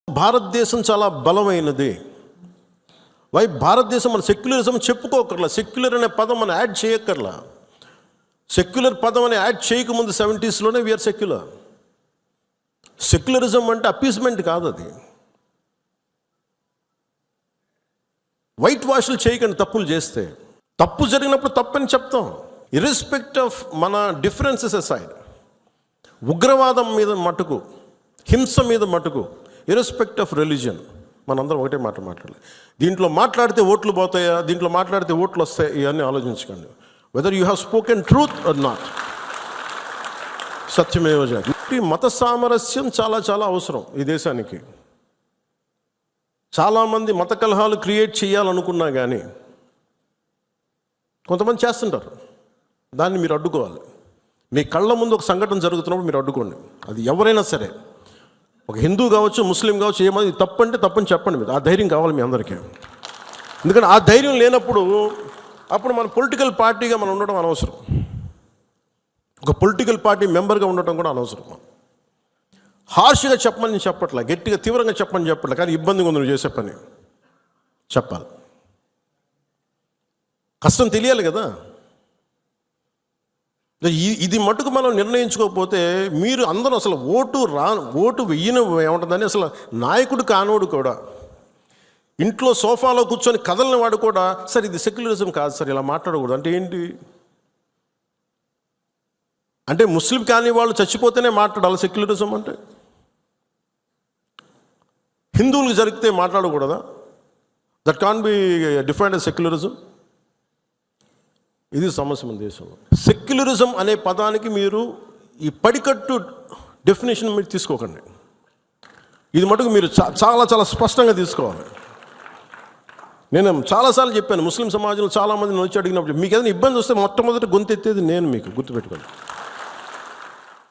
భారతదేశం చాలా బలమైనది. భారతదేశం మన సెక్యులరిజం చెప్పుకోకర్లా. సెక్యులర్ అనే పదం మనం యాడ్ చేయక్కర్లా. సెక్యులర్ పదం అని యాడ్ చేయకముందు 70s వీఆర్ సెక్యులర్. సెక్యులరిజం అంటే అపీస్మెంట్ కాదు. అది వైట్ వాష్లు చేయకండి. తప్పులు చేస్తే తప్పు జరిగినప్పుడు తప్పని చెప్తాం. ఇర్రెస్పెక్ట్ ఆఫ్ మన డిఫరెన్సెస్ అసైడ్, ఉగ్రవాదం మీద మటుకు, హింస మీద మటుకు, ఇర్రెస్పెక్ట్ ఆఫ్ రిలీజియన్ మనందరం ఒకటే మాట మాట్లాడాలి. దీంట్లో మాట్లాడితే ఓట్లు పోతాయా, దీంట్లో మాట్లాడితే ఓట్లు వస్తాయి, ఇవన్నీ ఆలోచించకండి. Whether you have spoken truth or not. సత్యమేవ జయతే. మత సామరస్యం చాలా చాలా అవసరం ఈ దేశానికి. చాలామంది మత కలహాలు క్రియేట్ చేయాలనుకున్నా కానీ కొంతమంది చేస్తుంటారు. దాన్ని మీరు అడ్డుకోవాలి. మీ కళ్ళ ముందు ఒక సంఘటన జరుగుతున్నప్పుడు మీరు అడ్డుకోండి. అది ఎవరైనా సరే, ఒక హిందూ కావచ్చు, ముస్లిం కావచ్చు, ఏమది తప్పు అంటే తప్పని చెప్పండి. మీరు ఆ ధైర్యం కావాలి మీ అందరికీ. ఎందుకంటే ఆ ధైర్యం లేనప్పుడు అప్పుడు మన పొలిటికల్ పార్టీగా మనం ఉండడం అనవసరం. ఒక పొలిటికల్ పార్టీ మెంబర్గా ఉండటం కూడా అనవసరం. హార్ష్గా చెప్పమని చెప్పట్లే, గట్టిగా తీవ్రంగా చెప్పమని చెప్పట్లే, కానీ ఇబ్బందిగా ఉంది నువ్వు చేసే పని చెప్పాలి. కష్టం తెలియాలి కదా. ఇది మటుకు మనం నిర్ణయించుకోకపోతే మీరు అందరూ అసలు ఓటు వెయ్యని ఏముంటుందని, అసలు నాయకుడు కానోడు కూడా, ఇంట్లో సోఫాలో కూర్చొని కదలని వాడు కూడా, సార్ ఇది సెక్యులరిజం కాదు సార్, ఇలా మాట్లాడకూడదు అంటే ఏంటి అంటే ముస్లిం కాని వాళ్ళు చచ్చిపోతేనే మాట్లాడాలి సెక్యులరిజం అంటే? హిందువులకు జరిగితే మాట్లాడకూడదా? That can be defined as secularism. ఇది సమస్య మన దేశంలో. సెక్యులరిజం అనే పదానికి మీరు ఈ పడికట్టు డెఫినేషన్ మీరు తీసుకోకండి. ఇది మటుకు మీరు చాలా చాలా స్పష్టంగా తీసుకోవాలి. నేను చాలాసార్లు చెప్పాను, ముస్లిం సమాజంలో చాలామంది వచ్చి అడిగినప్పుడు మీకు ఏదైనా ఇబ్బంది వస్తే మొట్టమొదటి గొంతెత్తేది నేను, మీకు గుర్తుపెట్టుకోండి.